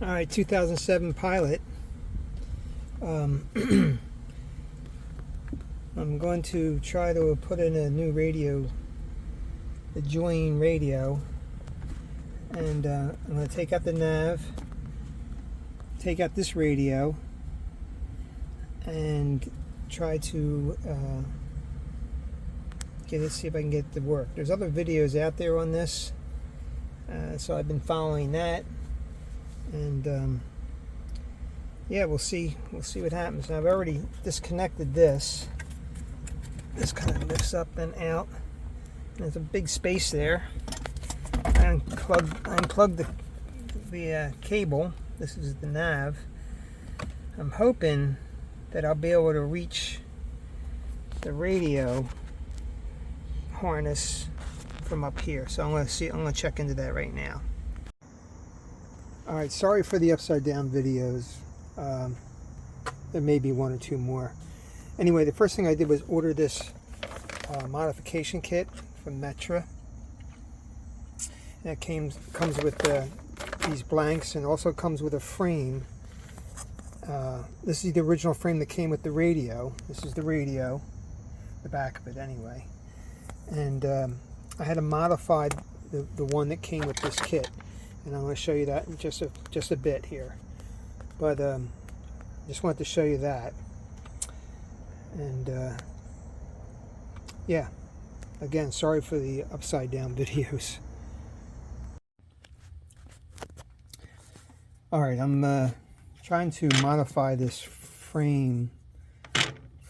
Alright, 2007 Pilot. I'm going to try to put in a new radio, the Joying radio, and I'm going to take out the nav, take out this radio, and try to see if I can get it to work. There's other videos out there on this, so I've been following that. And yeah, we'll see what happens. Now, I've already disconnected this. This kind of lifts up and out. There's a big space there. I unplugged the cable. This is the nav. I'm hoping that I'll be able to reach the radio harness from up here. So I'm going to check into that right now. Alright, sorry for the upside down videos. There may be one or two more. Anyway, the first thing I did was order this modification kit from Metra. And it comes with these blanks, and also comes with a frame. This is the original frame that came with the radio. This is the radio, the back of it anyway. And I had to modify the one that came with this kit. And I'm going to show you that in just a bit here, but just wanted to show you that. And yeah, again, sorry for the upside down videos. Alright, I'm trying to modify this frame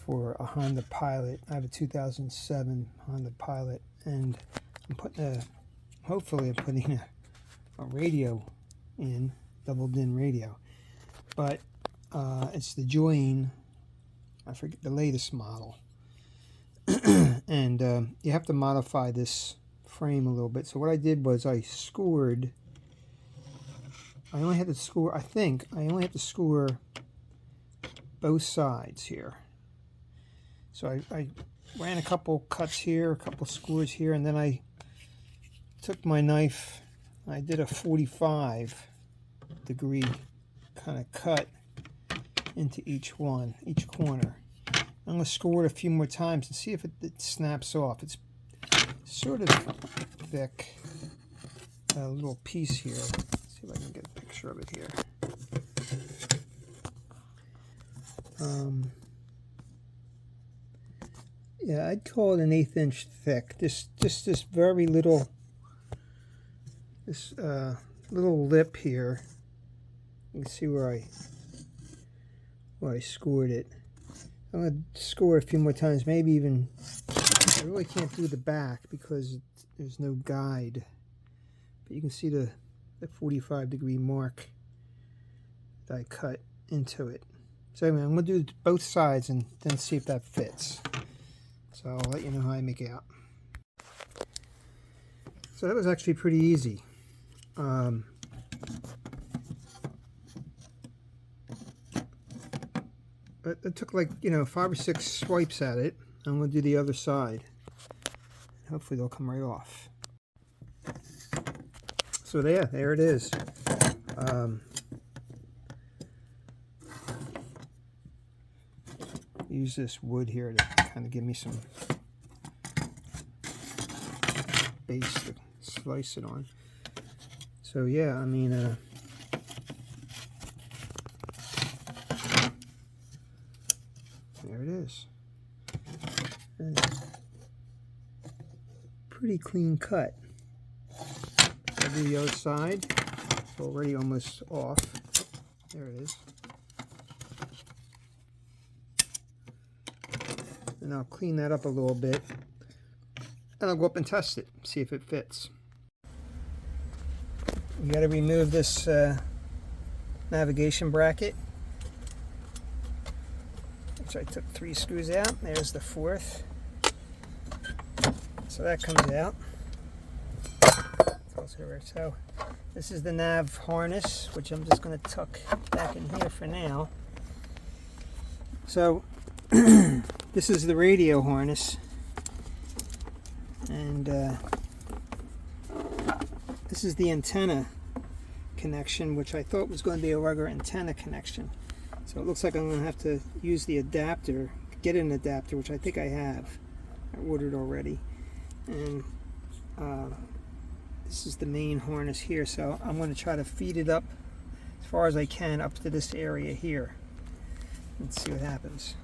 for a Honda Pilot. I have a 2007 Honda Pilot, and I'm putting hopefully I'm putting a radio in, double din radio, but it's the Joying, I forget the latest model. And you have to modify this frame a little bit. So what I did was I only had to score both sides here. So I ran a couple cuts here, a couple screws here, and then I took my knife. I did a 45-degree kind of cut into each corner. I'm going to score it a few more times and see if it snaps off. It's sort of thick, a little piece here. Let's see if I can get a picture of it here. Yeah, I'd call it an 1/8 inch thick. This very little. This little lip here, you can see where I scored it. I'm going to score it a few more times, maybe even, I really can't do the back because there's no guide. But you can see the 45-degree mark that I cut into it. So anyway, I'm going to do both sides and then see if that fits. So I'll let you know how I make it out. So that was actually pretty easy. But it took like 5 or 6 swipes at it. I'm going to do the other side. Hopefully they'll come right off. So there it is. Use this wood here to kind of give me some base to slice it on. So yeah, I mean, there it is. And pretty clean cut. I'll do the other side. It's already almost off. There it is. And I'll clean that up a little bit. And I'll go up and test it, see if it fits. You got to remove this navigation bracket, which I took 3 screws out. There's the 4th. So that comes out. So this is the nav harness, which I'm just going to tuck back in here for now. So this is the radio harness, and this is the antenna connection, which I thought was going to be a regular antenna connection. So it looks like I'm going to have to use the adapter, get an adapter, which I think I have. I ordered already. And this is the main harness here, so I'm going to try to feed it up as far as I can up to this area here. Let's see what happens.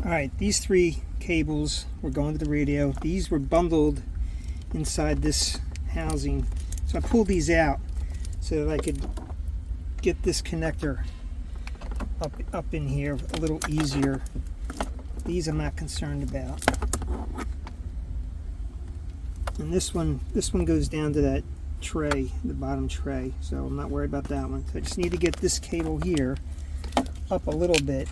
Alright, these 3 cables were going to the radio. These were bundled inside this housing. So I pulled these out so that I could get this connector up in here a little easier. These I'm not concerned about. And this one goes down to that tray, the bottom tray, so I'm not worried about that one. So I just need to get this cable here up a little bit.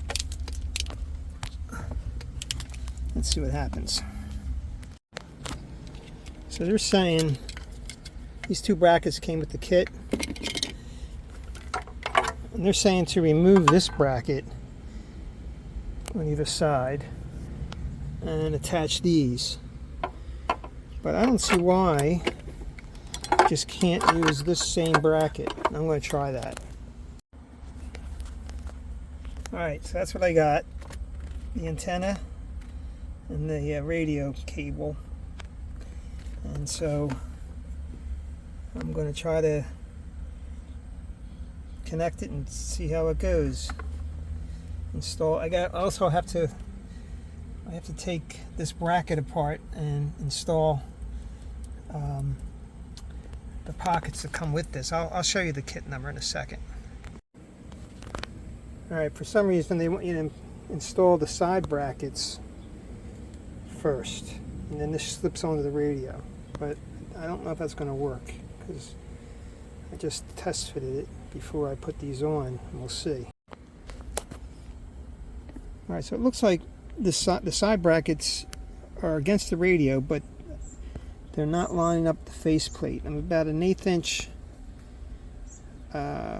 Let's see what happens. So they're saying these 2 brackets came with the kit, and they're saying to remove this bracket on either side and attach these. But I don't see why I just can't use this same bracket. I'm going to try that. Alright, so that's what I got. The antenna and the radio cable. And so I'm going to try to connect it and see how it goes. Install. I also have to take this bracket apart and install the pockets that come with this. I'll show you the kit number in a second. Alright, for some reason they want you to install the side brackets first, and then this slips onto the radio. But I don't know if that's going to work, because I just test fitted it before I put these on, and we'll see. Alright, so it looks like the side brackets are against the radio, but they're not lining up the faceplate. I'm about 1/8 inch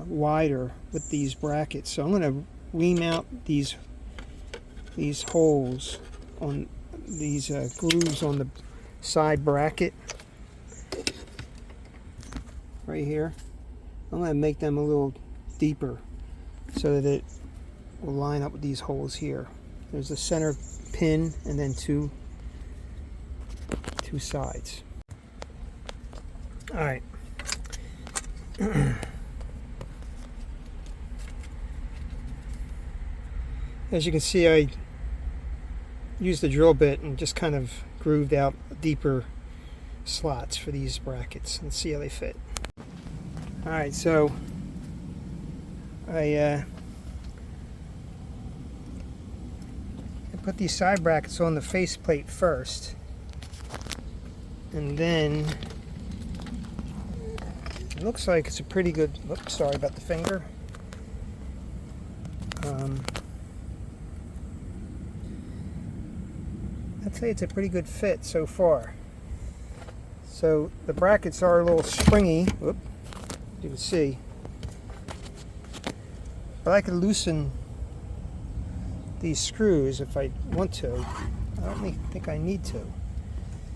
wider with these brackets, so I'm going to remount these holes on these grooves on the side bracket right here. I'm going to make them a little deeper so that it will line up with these holes here. There's a center pin and then two sides. Alright. As you can see, I used the drill bit and just kind of grooved out deeper slots for these brackets. Let's see how they fit. Alright, so I put these side brackets on the faceplate first, and then it looks like it's a pretty good, oops, sorry about the finger. I'd say it's a pretty good fit so far. So the brackets are a little springy, whoop, you can see, but I could loosen these screws if I want to. I don't think I need to,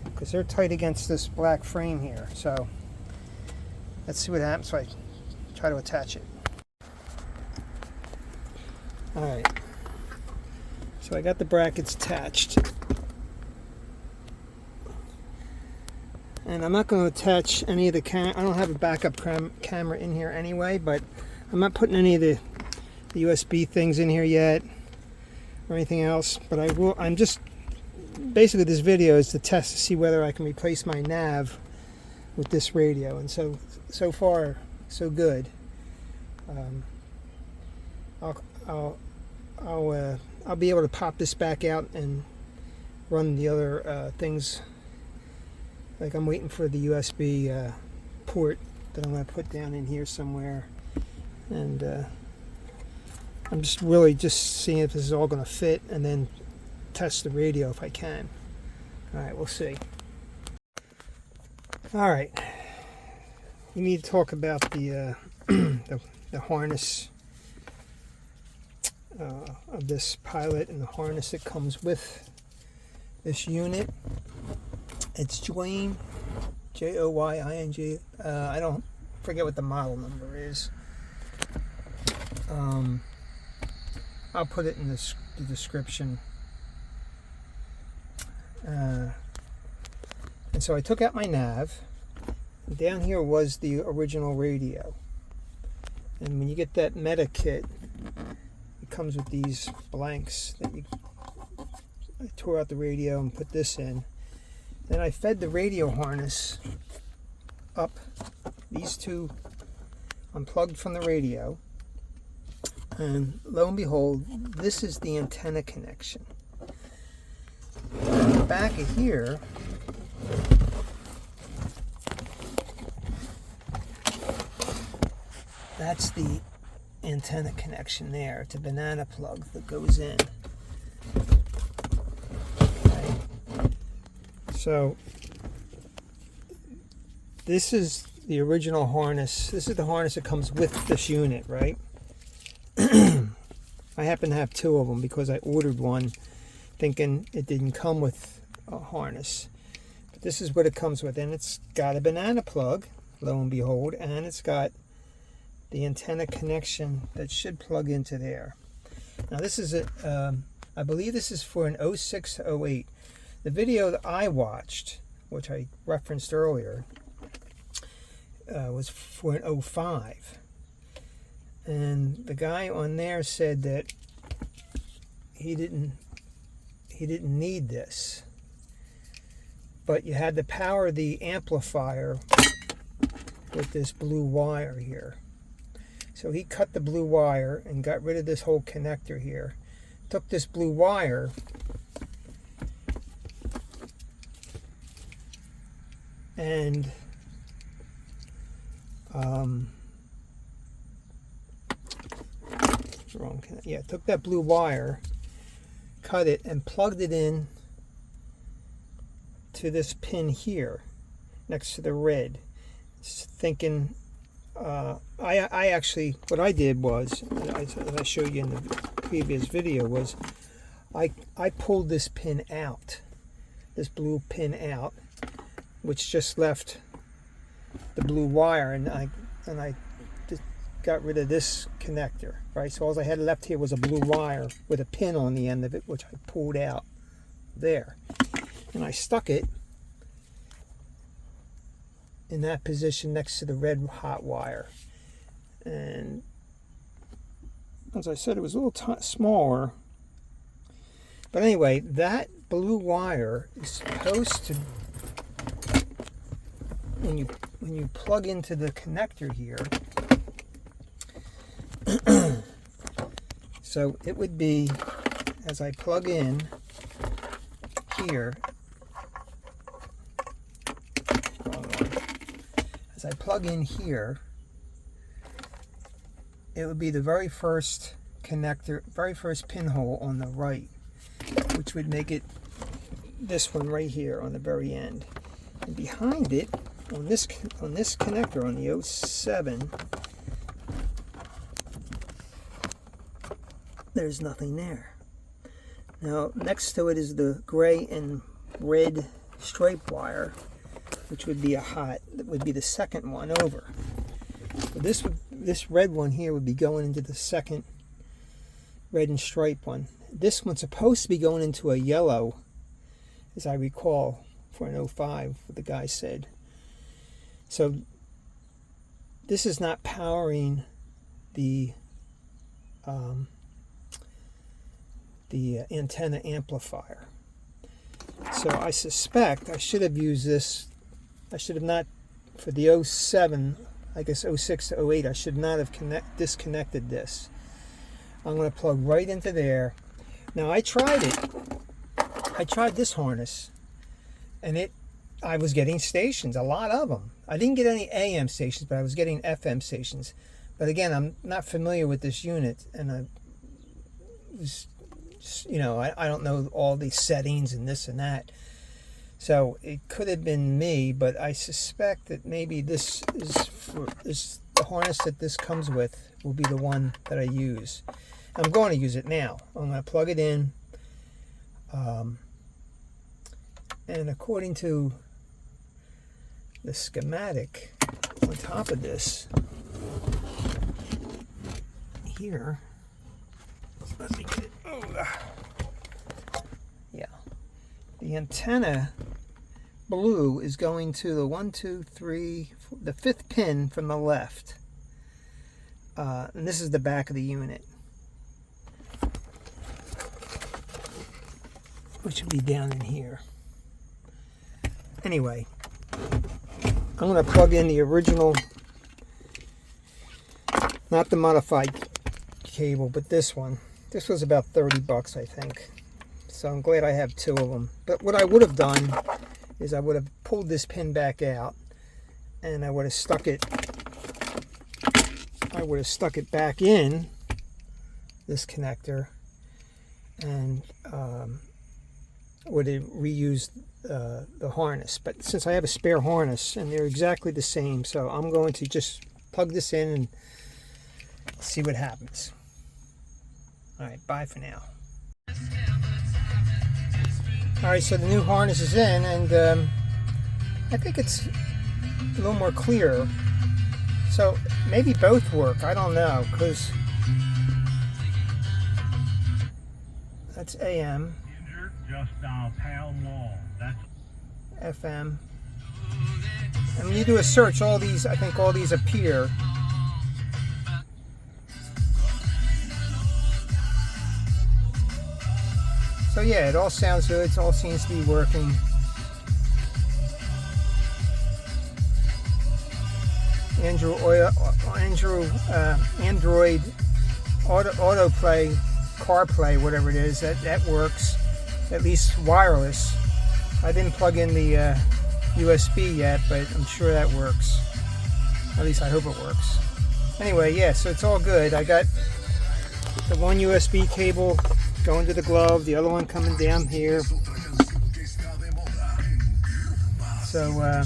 because they're tight against this black frame here. So let's see what happens if I try to attach it. Alright, so I got the brackets attached, and I'm not going to attach any of the I don't have a backup camera in here anyway, but I'm not putting any of the USB things in here yet or anything else, but I will. I'm just basically, this video is to test to see whether I can replace my nav with this radio, and so far so good. I'll be able to pop this back out and run the other things. Like, I'm waiting for the USB port that I'm going to put down in here somewhere, and I'm just really seeing if this is all going to fit, and then test the radio if I can. Alright, we'll see. Alright, we need to talk about the the harness of this pilot, and the harness that comes with this unit. It's Joying JOYING. I don't forget what the model number is. I'll put it in the description. And so I took out my nav. Down here was the original radio. And when you get that Meta kit, it comes with these blanks that I tore out the radio and put this in. Then I fed the radio harness up. These two unplugged from the radio. And lo and behold, this is the antenna connection. On the back of here, that's the antenna connection there. It's a banana plug that goes in. Okay. So this is the original harness. This is the harness that comes with this unit, right? I happen to have two of them because I ordered one thinking it didn't come with a harness. But this is what it comes with, and it's got a banana plug, lo and behold, and it's got the antenna connection that should plug into there. Now this is I believe this is for an 06 to 08. The video that I watched, which I referenced earlier, was for an 05. And the guy on there said that he didn't need this, but you had to power the amplifier with this blue wire here. So he cut the blue wire and got rid of this whole connector here. Took this blue wire and took that blue wire, cut it, and plugged it in to this pin here next to the red. Thinking, I actually, what I did was, as I showed you in the previous video, was I pulled this pin out, this blue pin out, which just left the blue wire, and I just got rid of this connector, right? So all I had left here was a blue wire with a pin on the end of it, which I pulled out there, and I stuck it in that position next to the red hot wire. And as I said, it was a little smaller, but anyway, that blue wire is supposed to, when you plug into the connector here, so it would be, as I plug in here, as I plug in here, it would be the very first connector, very first pinhole on the right, which would make it this one right here on the very end. And behind it, on this connector, on the 07, there's nothing there. Now next to it is the gray and red stripe wire, which would be that would be the second one over. So this red one here would be going into the second red and stripe one. This one's supposed to be going into a yellow, as I recall, for an 05, what the guy said. So this is not powering the antenna amplifier. So I suspect I should have used this. I should have not, for the 07, I guess 06 to 08, I should not have disconnected this. I'm going to plug right into there. Now I tried it. I tried this harness, and I was getting stations, a lot of them. I didn't get any AM stations, but I was getting FM stations. But again, I'm not familiar with this unit, and I was, I don't know all these settings and this and that. So it could have been me, but I suspect that maybe this is the harness that this comes with will be the one that I use. I'm going to use it now. I'm going to plug it in. And according to the schematic on top of this here. Let me get it. Oh, yeah. The antenna blue is going to the 1, 2, 3, 4, the 5th pin from the left. And this is the back of the unit, which would be down in here. Anyway, I'm going to plug in the original, not the modified cable, but this one. This was about 30 bucks, I think. So I'm glad I have 2 of them. But what I would have done is I would have pulled this pin back out and I would have stuck it back in this connector, and would have reused the harness. But since I have a spare harness and they're exactly the same, so I'm going to just plug this in and see what happens. Alright, bye for now. Alright, so the new harness is in, and I think it's a little more clear. So maybe both work, I don't know, because that's AM. Just pound long. That's FM. And when you do a search, all these, I think all these appear. So yeah, it all sounds good. It all seems to be working. Android autoplay, CarPlay, whatever it is, that works. At least wireless. I didn't plug in the USB yet, but I'm sure that works. At least I hope it works. Anyway, yeah, so it's all good. I got the one USB cable going to the glove, the other one coming down here. So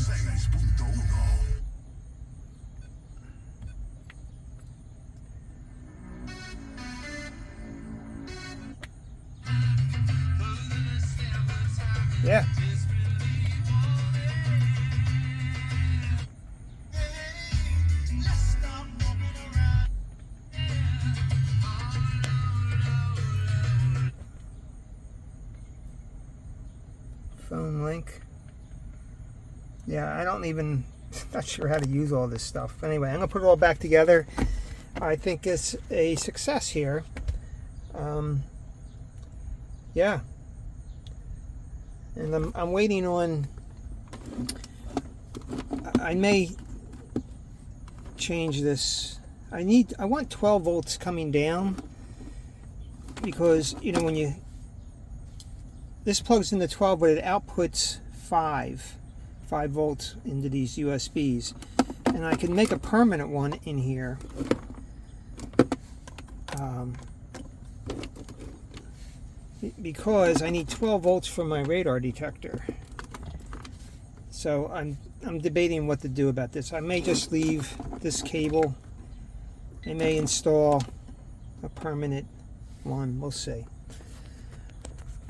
yeah. Phone link. Yeah, I don't even, not sure how to use all this stuff. Anyway, I'm going to put it all back together. I think it's a success here. Yeah. And I'm waiting on, I may change this. I want 12 volts coming down, because, you know, when this plugs into 12, but it outputs 5 volts into these USBs. And I can make a permanent one in here. Because I need 12 volts for my radar detector. So I'm debating what to do about this. I may just leave this cable. I may install a permanent one. We'll see.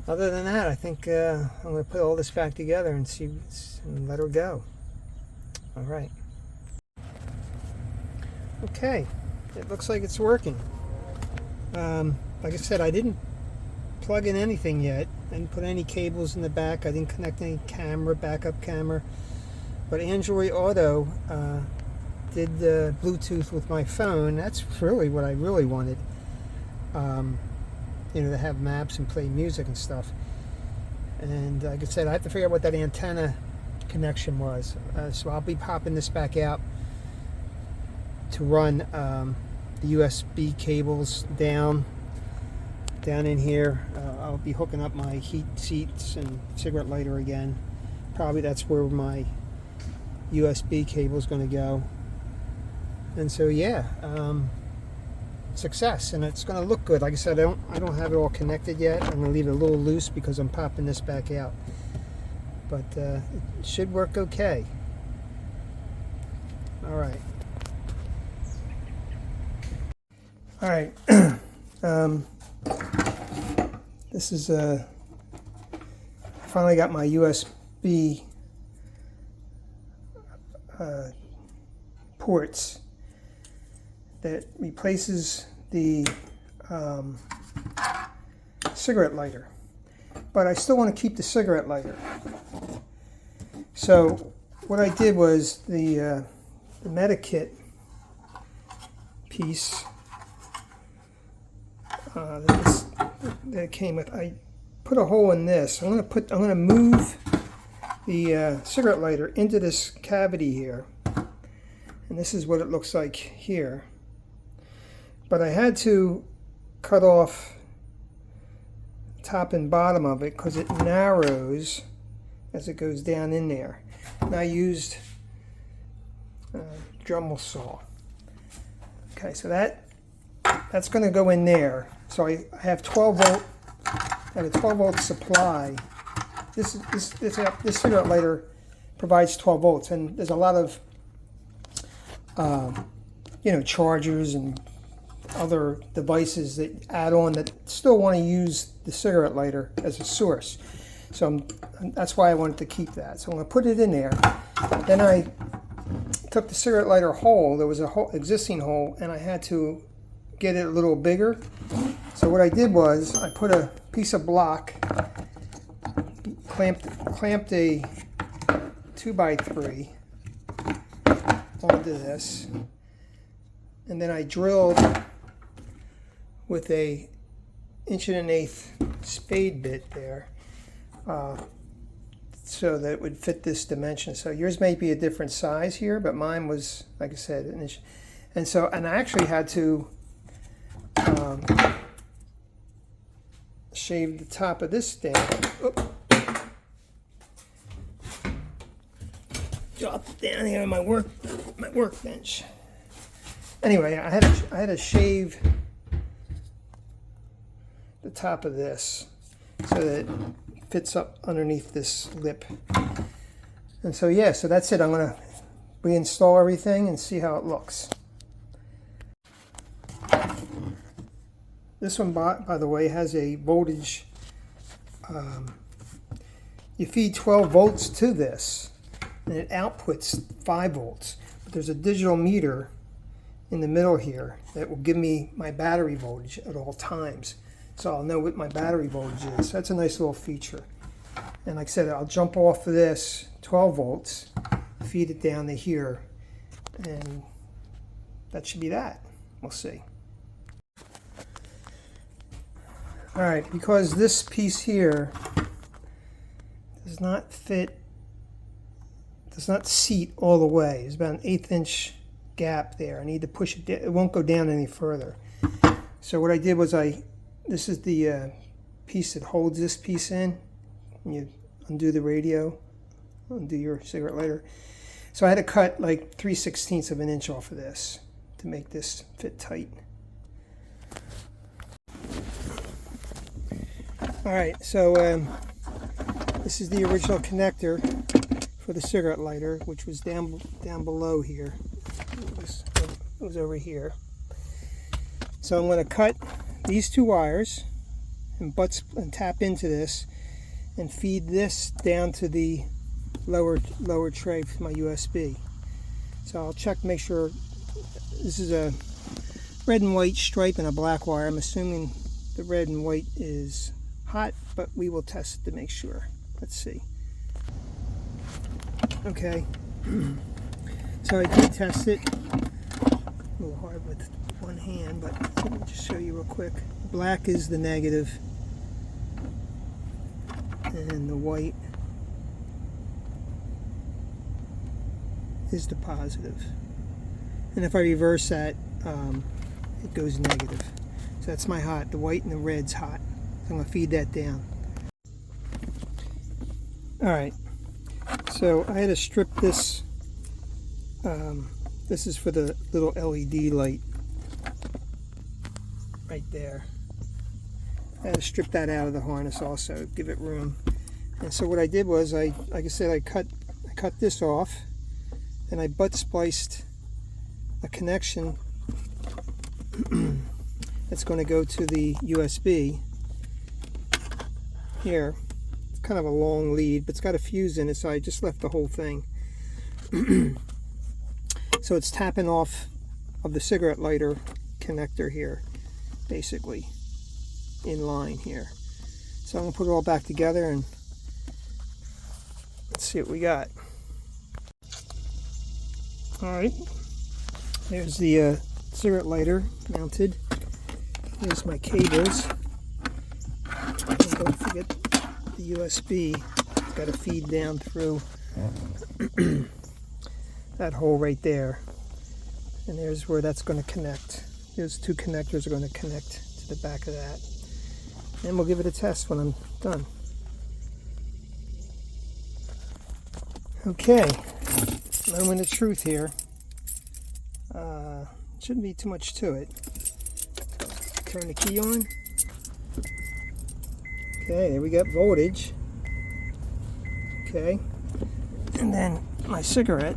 Other than that, I think I'm going to put all this back together and see and let her go. All right. Okay. It looks like it's working. Like I said, I didn't plug in anything yet. I didn't put any cables in the back. I didn't connect any camera, backup camera. But Android Auto did the Bluetooth with my phone. That's really what I really wanted. You know, to have maps and play music and stuff. And like I said, I have to figure out what that antenna connection was. So I'll be popping this back out to run the USB cables down in here. I'll be hooking up my heat seats and cigarette lighter again. Probably that's where my USB cable is going to go. And so yeah, success, and it's going to look good. Like I said, I don't have it all connected yet. I'm going to leave it a little loose because I'm popping this back out. But it should work okay. All right. All right. This is I finally got my USB ports that replaces the cigarette lighter, but I still want to keep the cigarette lighter. So what I did was the Medikit piece that came with, I put a hole in this. I'm going to move the cigarette lighter into this cavity here, and this is what it looks like here. But I had to cut off top and bottom of it because it narrows as it goes down in there. And I used Dremel saw. Okay, so that's going to go in there. So I have 12 volt. I have a 12 volt supply. This cigarette lighter provides 12 volts, and there's a lot of chargers and other devices that add on that still want to use the cigarette lighter as a source. So that's why I wanted to keep that. So I'm going to put it in there. Then I took the cigarette lighter hole. There was a existing hole, and I had to get it a little bigger. So what I did was I put a piece of block, clamped a 2x3 onto this, and then I drilled with a 1.1/8" spade bit there, so that it would fit this dimension. So yours may be a different size here, but mine was, like I said, 1 inch. And I actually had to shave the top of this down. Drop it down here on my workbench. Anyway, I had to shave the top of this so that it fits up underneath this lip. And so yeah, so that's it. I'm going to reinstall everything and see how it looks. This one, by the way, has a voltage. You feed 12 volts to this, and it outputs 5 volts. But there's a digital meter in the middle here that will give me my battery voltage at all times. So I'll know what my battery voltage is. So that's a nice little feature. And like I said, I'll jump off of this 12 volts, feed it down to here, and that should be that. We'll see. All right, because this piece here does not seat all the way. There's about an 1/8 inch gap there. I need to push it down. It won't go down any further. So what I did was this is the piece that holds this piece in. When you undo the radio, undo your cigarette lighter. So I had to cut like 3/16 of an inch off of this to make this fit tight. All right, so this is the original connector for the cigarette lighter, which was down below here. It was over here. So I'm going to cut these 2 wires and tap into this and feed this down to the lower tray for my USB. So I'll check, make sure. This is a red and white stripe and a black wire. I'm assuming the red and white is hot, but we will test it to make sure. Let's see. Okay, so I did test it. A little hard with one hand, but let me just show you real quick. Black is the negative, and the white is the positive. And if I reverse that, it goes negative. So that's my hot. The white and the red's hot. I'm going to feed that down. Alright, so I had to strip this. This is for the little LED light right there. I had to strip that out of the harness also, give it room. And so what I did was, like I said, I cut this off, and I butt spliced a connection that's going to go to the USB. Here, it's kind of a long lead, but it's got a fuse in it, so I just left the whole thing. So it's tapping off of the cigarette lighter connector here, basically, in line here. So I'm going to put it all back together and let's see what we got. Alright, there's the cigarette lighter mounted. Here's my cables. And don't forget the USB. It's got to feed down through that hole right there. And there's where that's going to connect. Those two connectors are going to connect to the back of that. And we'll give it a test when I'm done. Okay, moment of truth here. Shouldn't be too much to it. Turn the key on. Okay, there we got voltage. Okay, and then my cigarette,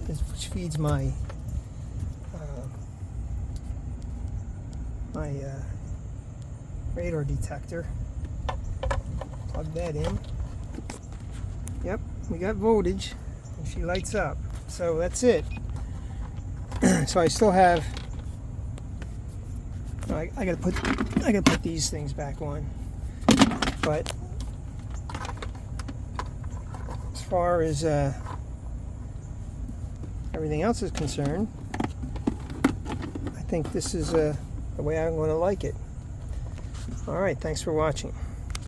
which feeds my radar detector. Plug that in. Yep, we got voltage, and she lights up. So that's it. So I still have. I gotta put these things back on. But as far as everything else is concerned, I think this is the way I'm going to like it. All right, thanks for watching.